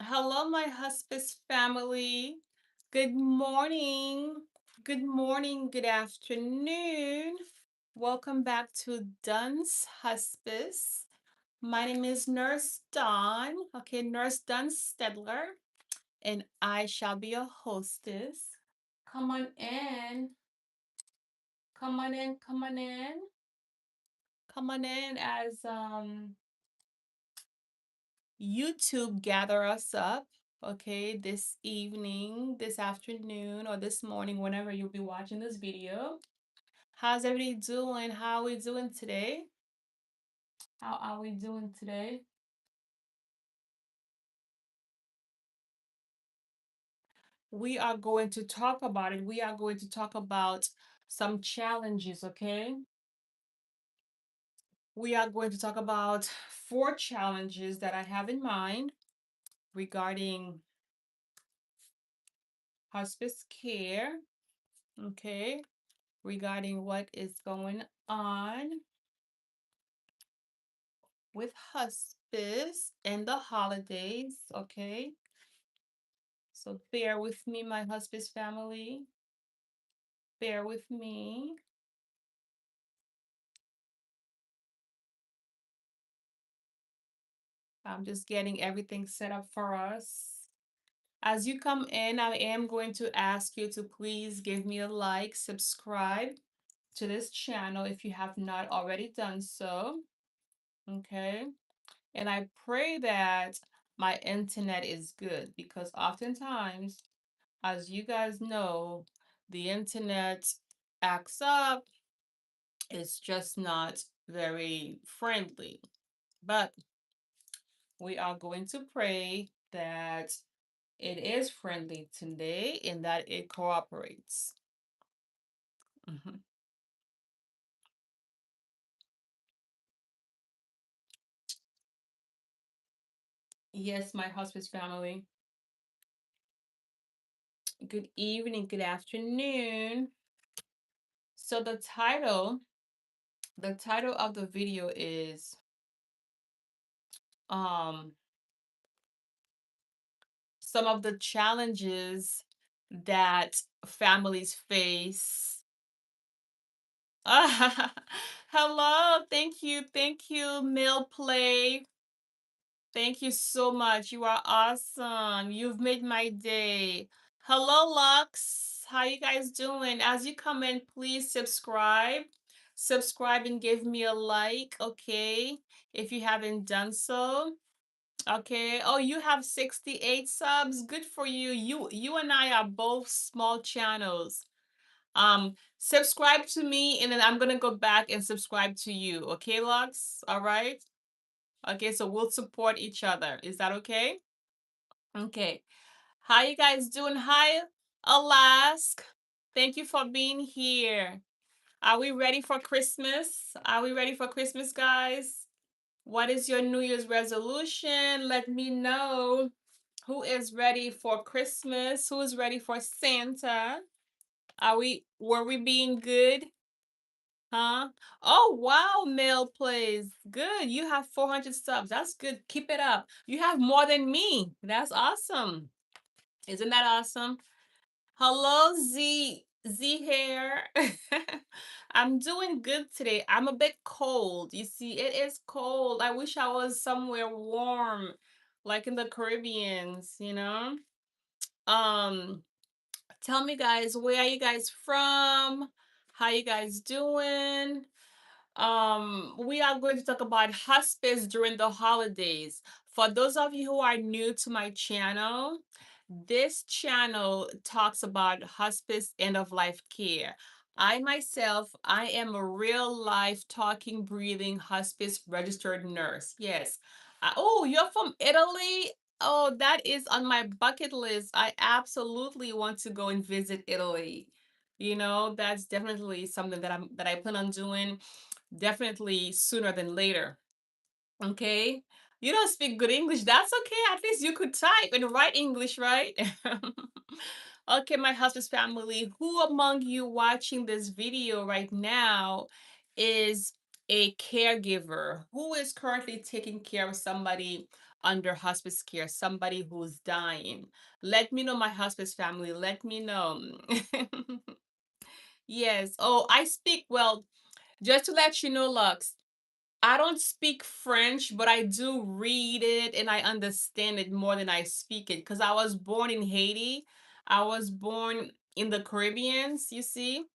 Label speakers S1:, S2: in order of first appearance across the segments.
S1: Hello, my hospice family. Good morning. Good morning. Good afternoon. Welcome back to Duns Hospice. My name is Nurse Dawn. Okay, Nurse Dawn Stedler, and I shall be your hostess. Come on in. Come on in. Come on in. Come on in as YouTube gather us up, okay, this evening, this afternoon, or this morning, whenever you'll be watching this video. How's everybody doing? How are we doing today? How are we doing today? We are going to talk about it. We are going to talk about some challenges, okay? We are going to talk about 4 challenges that I have in mind regarding hospice care, okay? Regarding what is going on with hospice and the holidays, okay? So bear with me, my hospice family. Bear with me. I'm just getting everything set up for us. As you come in, I am going to ask you to please give me a like, subscribe to this channel if you have not already done so. Okay. And I pray that my internet is good because oftentimes, as you guys know, the internet acts up. It's just not very friendly. But we are going to pray that it is friendly today and that it cooperates. Mhm. Yes, my hospice family. Good evening, good afternoon. So the title of the video is um some of the challenges that families face. Hello, thank you, Mill Play. Thank you so much. You are awesome. You've made my day. Hello, Lux. How you guys doing? As you come in, please subscribe. Subscribe and give me a like, okay? If you haven't done so. Okay. Oh, you have 68 subs. Good for you. You and I are both small channels. Subscribe to me and then I'm gonna go back and subscribe to you. Okay, Lux? All right. Okay, so we'll support each other. Is that okay? Okay. How you guys doing? Hi, Alask. Thank you for being here. Are we ready for Christmas? Are we ready for Christmas, guys? What is your New Year's resolution? Let me know. Who is ready for Christmas? Who is ready for Santa? Were we being good? Huh? Oh, wow, Male Plays. Good. You have 400 subs. That's good. Keep it up. You have more than me. That's awesome. Isn't that awesome? Hello, Z hair. I'm doing good today. I'm a bit cold. You see, it is cold. I wish I was somewhere warm, like in the Caribbeans, you know? Um, Tell me guys, where are you guys from? How you guys doing? We are going to talk about hospice during the holidays. For those of you who are new to my channel, this channel talks about hospice end of life care. I myself, I am a real life talking, breathing hospice registered nurse. Yes. Oh, you're from Italy? Oh, that is on my bucket list. I absolutely want to go and visit Italy. You know, that's definitely something that I plan on doing definitely sooner than later. Okay. You don't speak good English. That's okay. At least you could type and write English, right? Okay, my hospice family, who among you watching this video right now is a caregiver? Who is currently taking care of somebody under hospice care, somebody who's dying. Let me know, my hospice family. Let me know. Yes. Oh, I speak well. Just to let you know, Lux, I don't speak French, but I do read it and I understand it more than I speak it because I was born in Haiti. I was born in the Caribbeans, you see.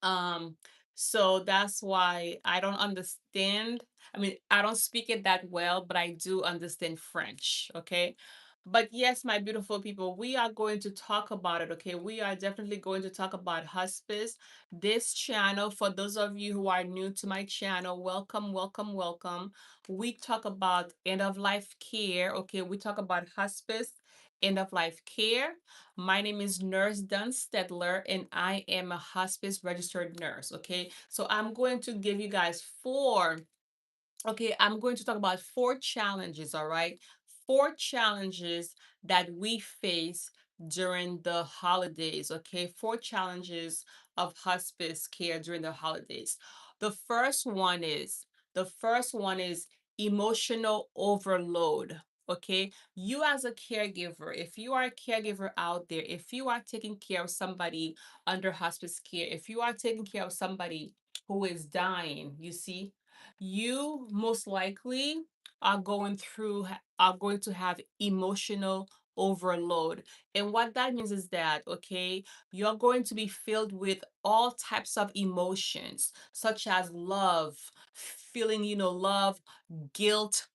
S1: Um, so that's why I don't understand. I mean, I don't speak it that well, but I do understand French, okay? But yes, my beautiful people, we are going to talk about it, okay? We are definitely going to talk about hospice. This channel, for those of you who are new to my channel, welcome, welcome, welcome. We talk about end of life care, okay? We talk about hospice, end of life care. My name is Nurse Dunstedler, and I am a hospice registered nurse. Okay, so I'm going to give you guys I'm going to talk about four challenges, all right? Four challenges that we face during the holidays, okay? Four challenges of hospice care during the holidays. The first one is the first one is emotional overload. Okay, you as a caregiver, if you are a caregiver out there, if you are taking care of somebody under hospice care, if you are taking care of somebody who is dying, you see, you most likely are going to have emotional overload. And what that means is that, okay, you're going to be filled with all types of emotions, such as love, feeling, love, guilt,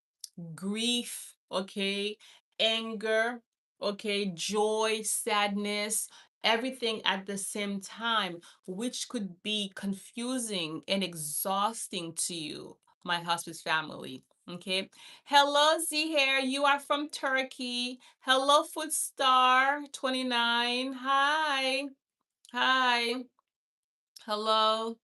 S1: grief, okay, anger, okay, joy, sadness, everything at the same time, which could be confusing and exhausting to you, my hospice family. Okay. Hello, Z Hair. You are from Turkey. Hello, Foodstar 29. Hi. Hi. Hello.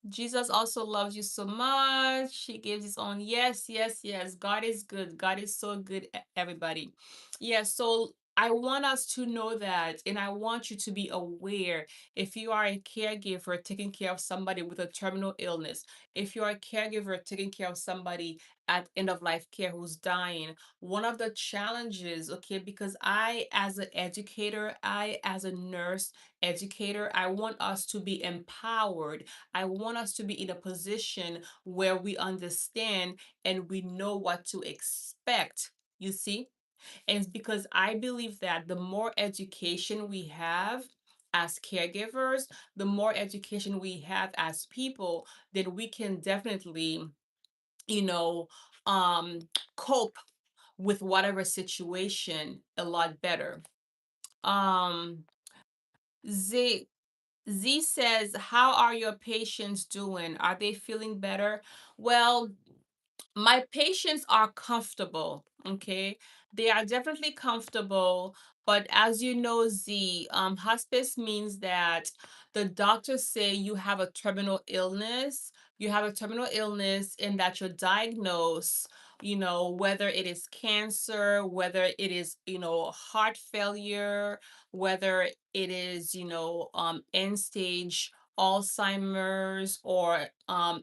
S1: Jesus also loves you so much. He gives his own. Yes, yes, yes. God is good. God is so good, everybody. Yeah, so I want us to know that, and I want you to be aware if you are a caregiver taking care of somebody with a terminal illness, if you are a caregiver taking care of somebody at end of life care who's dying, one of the challenges, okay, because I, as an educator, I, as a nurse educator, I want us to be empowered. I want us to be in a position where we understand and we know what to expect. You see? And it's because I believe that the more education we have as caregivers, the more education we have as people, then we can definitely, you know, um, cope with whatever situation a lot better. Um, Z Z says, "How are your patients doing? Are they feeling better?" Well, my patients are comfortable, okay? They are definitely comfortable, but as you know, Z, hospice means that the doctors say you have a terminal illness. You have a terminal illness and that you're diagnosed, whether it is cancer, whether it is, heart failure, whether it is, end stage Alzheimer's or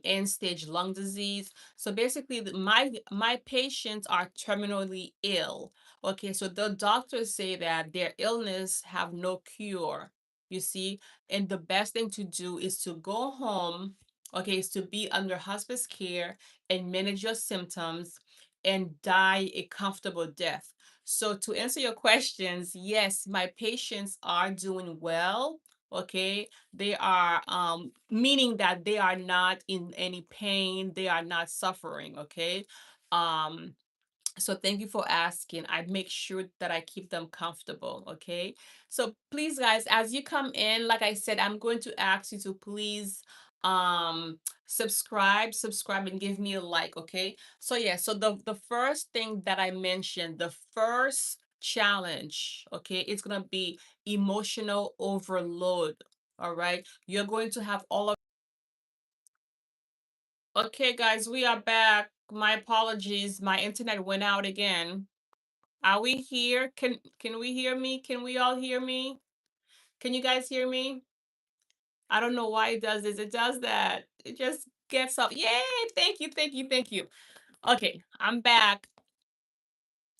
S1: end stage lung disease. So basically, my patients are terminally ill. Okay, so the doctors say that their illness have no cure. You see, and the best thing to do is to go home. Okay, is to be under hospice care and manage your symptoms and die a comfortable death. So to answer your questions, yes, my patients are doing well. Okay, they are meaning that they are not in any pain, they are not suffering, okay? Um so thank you for asking. I make sure that I keep them comfortable, okay? So please guys, as you come in, like I said, I'm going to ask you to please subscribe and give me a like, okay? So yeah, so the first thing that I mentioned, the first challenge, okay, it's going to be emotional overload. All right? You're going to have all of Okay, guys, we are back. My apologies. My internet went out again. Are we here? Can we hear me? Can we all hear me? Can you guys hear me? I don't know why it does this. It does that. It just gets up. Yay! Thank you, thank you, thank you. Okay, I'm back.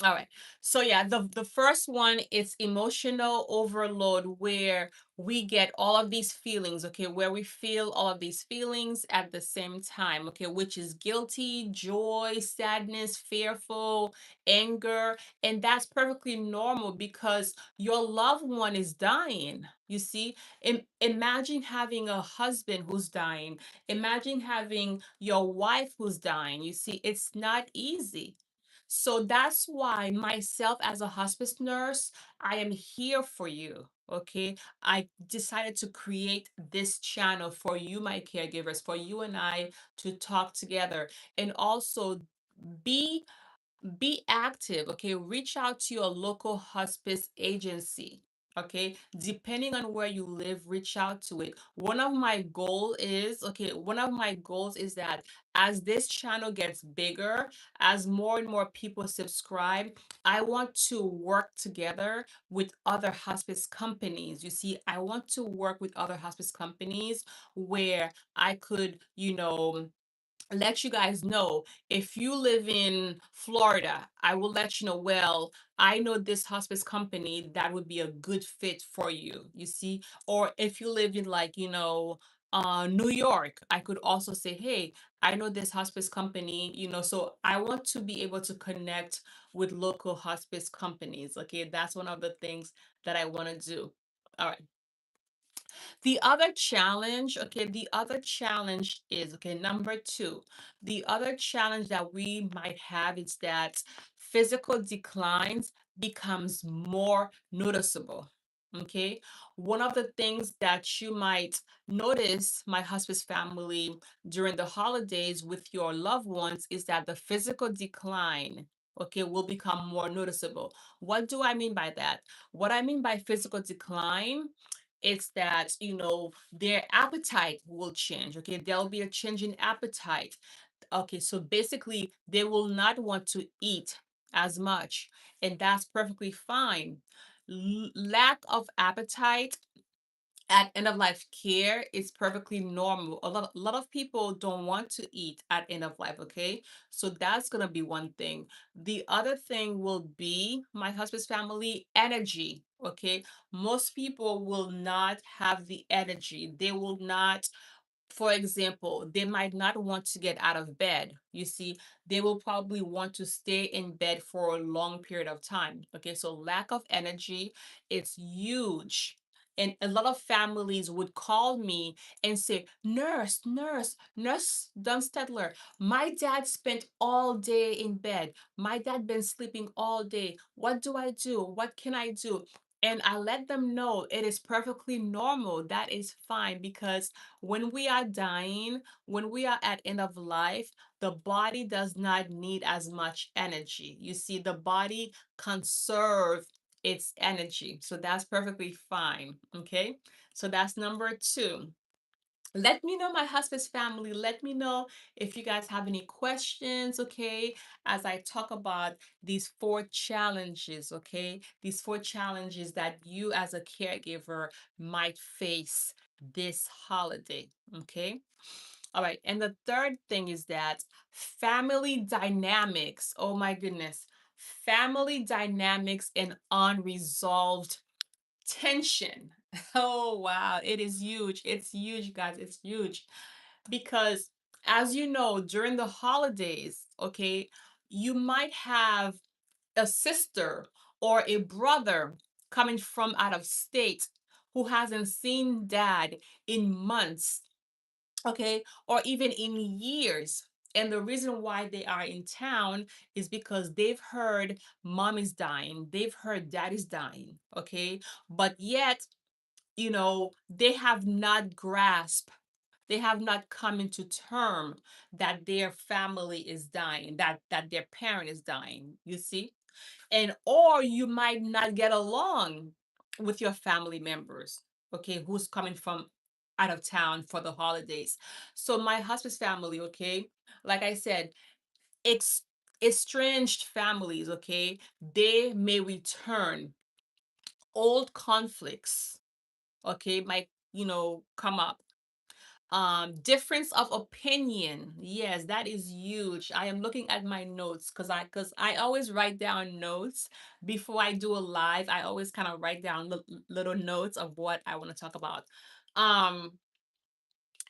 S1: All right. So yeah, the first one is emotional overload where we get all of these feelings, okay, where we feel all of these feelings at the same time, okay, which is guilty, joy, sadness, fearful, anger, and that's perfectly normal because your loved one is dying. You see, imagine having a husband who's dying. Imagine having your wife who's dying. You see, it's not easy. So that's why myself as a hospice nurse, I am here for you. Okay. I decided to create this channel for you, my caregivers, for you and I to talk together and also be be active, okay? Reach out to your local hospice agency, okay? Depending on where you live, reach out to it. One of my goals is that as this channel gets bigger, as more and more people subscribe, I want to work together with other hospice companies. You see, I want to work with other hospice companies where I could, let you guys know. If you live in Florida, I will let you know, well, I know this hospice company that would be a good fit for you, you see. Or if you live in, like, New York, I could also say, hey, I know this hospice company, so I want to be able to connect with local hospice companies. Okay, that's one of the things that I want to do. All right. The other challenge is, okay, number two. The other challenge that we might have is that physical declines becomes more noticeable. Okay. One of the things that you might notice, my hospice family, during the holidays with your loved ones is that the physical decline, okay, will become more noticeable. What do I mean by that? What I mean by physical decline, it's that their appetite will change. Okay, there'll be a change in appetite. Okay, so basically they will not want to eat as much, and that's perfectly fine. Lack of appetite at end of life care is perfectly normal. A lot of people don't want to eat at end of life, okay? So that's gonna be one thing. The other thing will be, my husband's family, energy. Okay. Most people will not have the energy. They will not, for example, they might not want to get out of bed. You see, they will probably want to stay in bed for a long period of time. Okay, so lack of energy, it's huge. And a lot of families would call me and say, Nurse Dunstedler, my dad spent all day in bed. My dad been sleeping all day. What do I do? What can I do? And I let them know it is perfectly normal. That is fine because when we are dying, when we are at end of life, the body does not need as much energy. You see, the body conserve its energy. So that's perfectly fine. Okay. So that's number two. Let me know, my husband's family. Let me know if you guys have any questions, okay, as I talk about these four challenges, okay? These four challenges that you as a caregiver might face this holiday, okay? All right. And the third thing is that family dynamics, oh my goodness, family dynamics and unresolved tension. Oh, wow. It is huge. It's huge, guys. It's huge. Because, as you know, during the holidays, okay, you might have a sister or a brother coming from out of state who hasn't seen dad in months, okay, or even in years. And the reason why they are in town is because they've heard mom is dying, they've heard dad is dying, okay, but yet, they have not grasped, they have not come into term that their family is dying, that their parent is dying, you see. And or you might not get along with your family members, okay, who's coming from out of town for the holidays. So my husband's family, okay, like I said, ex- estranged families, okay, they may return. Old conflicts, okay, might come up. Difference of opinion. Yes, that is huge. I am looking at my notes because I always write down notes before I do a live. I always kind of write down little notes of what I want to talk about. Um,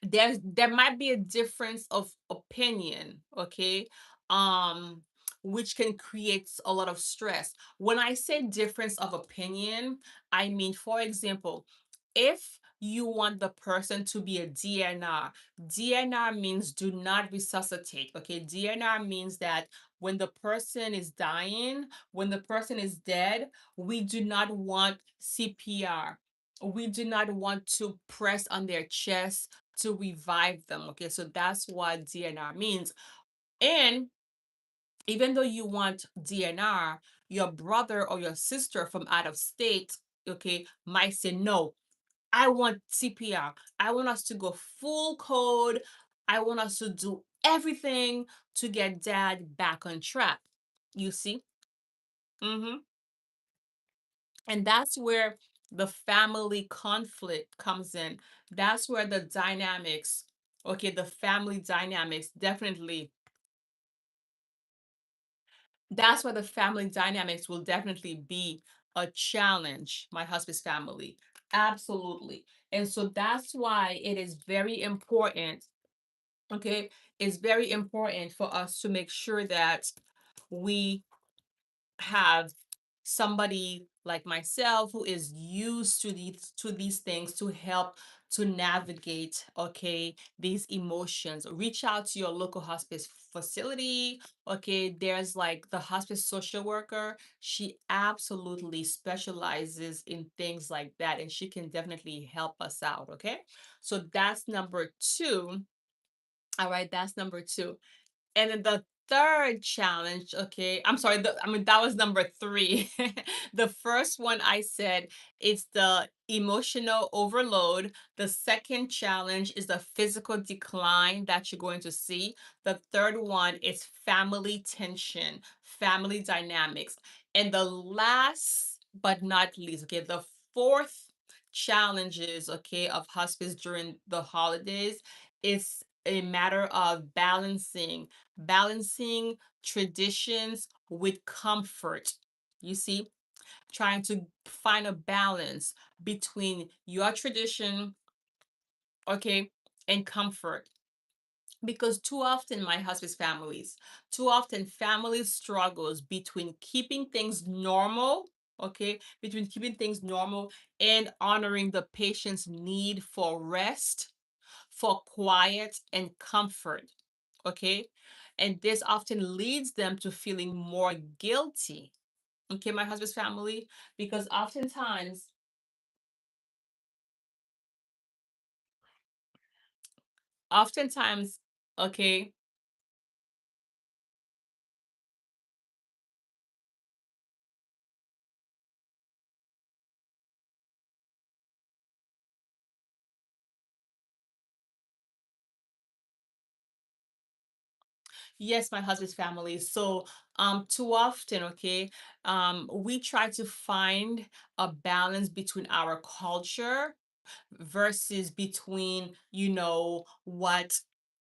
S1: there might be a difference of opinion, okay, um which can create a lot of stress. When I say difference of opinion, I mean, for example, if you want the person to be a DNR, DNR means do not resuscitate, okay. DNR means that when the person is dying, when the person is dead, we do not want CPR, we do not want to press on their chest to revive them. Okay, so that's what DNR means. And even though you want DNR, your brother or your sister from out of state, okay, might say, no, I want CPR. I want us to go full code. I want us to do everything to get dad back on track. You see? Mm-hmm. And that's where the family conflict comes in. That's where the dynamics, okay, the family dynamics definitely, that's where the family dynamics will definitely be a challenge, my husband's family. Absolutely. And so that's why it is very important, okay? It's very important for us to make sure that we have somebody like myself who is used to these things to help to navigate, okay, these emotions. Reach out to your local hospice facility. Okay, there's like the hospice social worker. She absolutely specializes in things like that, and she can definitely help us out. Okay, so that's number two. All right, that's number two. And then the third challenge, okay, I'm sorry, I mean, that was number three. The first one I said, it's the emotional overload. The second challenge is the physical decline that you're going to see. The third one is family tension, family dynamics. And the last but not least, okay, the fourth challenges, okay, of hospice during the holidays is a matter of balancing traditions with comfort. You see, trying to find a balance between your tradition, okay, and comfort. Because too often, my husband's families, too often families struggles between keeping things normal, okay, between keeping things normal and honoring the patient's need for rest, for quiet and comfort. Okay. And this often leads them to feeling more guilty. Okay, my husband's family, because oftentimes, okay, yes, my husband's family. So, too often, okay, we try to find a balance between our culture versus between, what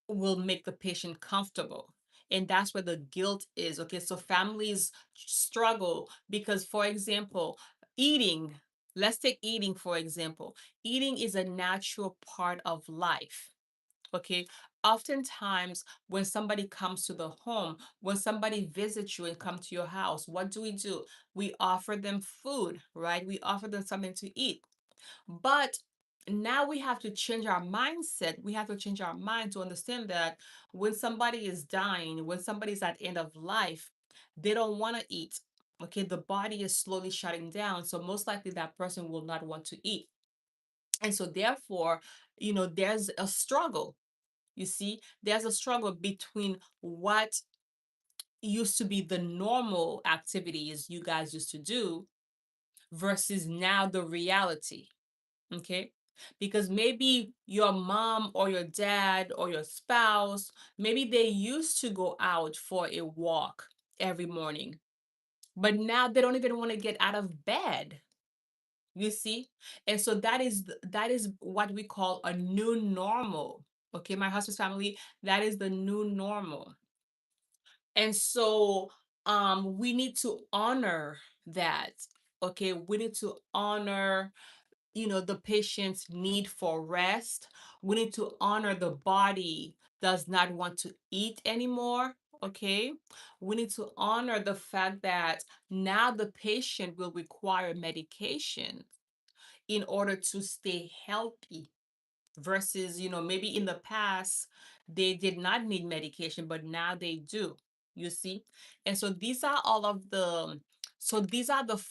S1: will make the patient comfortable. And that's where the guilt is. Okay, so families struggle because, for example, eating, let's take eating for example. Eating is a natural part of life. Okay, oftentimes when somebody comes to the home, when somebody visits you and come to your house, what do? We offer them food, right? We offer them something to eat. But now we have to change our mindset. We have to change our mind to understand that when somebody is dying, when somebody's at end of life, they don't want to eat. Okay, the body is slowly shutting down. So most likely that person will not want to eat. And so therefore, there's a struggle. You see, there's a struggle between what used to be the normal activities you guys used to do versus now the reality. Okay. Because maybe your mom or your dad or your spouse, maybe they used to go out for a walk every morning, but now they don't even want to get out of bed. You see? And so that is what we call a new normal. Okay, my hospice family, that is the new normal. And so we need to honor that. Okay, we need to honor, the patient's need for rest. We need to honor the body does not want to eat anymore. Okay, we need to honor the fact that now the patient will require medication in order to stay healthy, versus, maybe in the past they did not need medication, but now they do. You see? And so these are the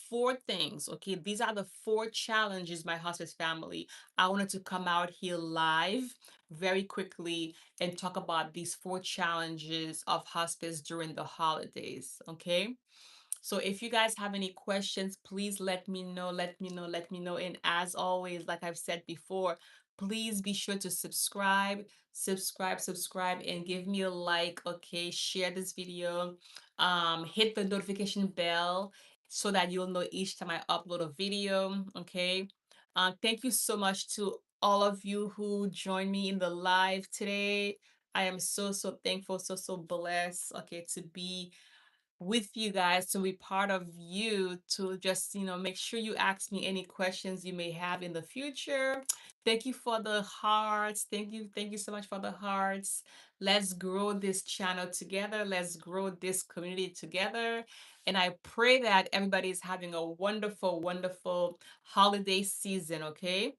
S1: four things. Okay, these are the four challenges, my hospice family. I wanted to come out here live very quickly and talk about these four challenges of hospice during the holidays. Okay, so if you guys have any questions, please let me know, let me know, let me know. And as always, like I've said before, please be sure to subscribe, and give me a like. Okay, share this video, hit the notification bell so that you'll know each time I upload a video. Okay, thank you so much to all of you who joined me in the live today. I am so thankful, so blessed. Okay, to be with you guys, to be part of you, to just, make sure you ask me any questions you may have in the future. Thank you for the hearts. Thank you so much for the hearts. Let's grow this channel together. Let's grow this community together. And I pray that everybody is having a wonderful holiday season. Okay,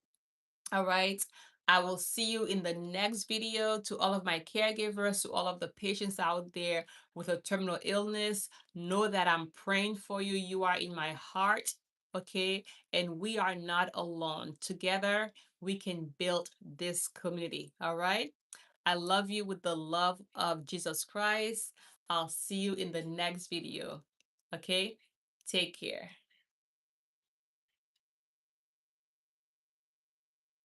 S1: all right. I will see you in the next video. To all of my caregivers, to all of the patients out there with a terminal illness, know that I'm praying for you. You are in my heart, okay? And we are not alone. Together, we can build this community, all right? I love you with the love of Jesus Christ. I'll see you in the next video, okay? Take care.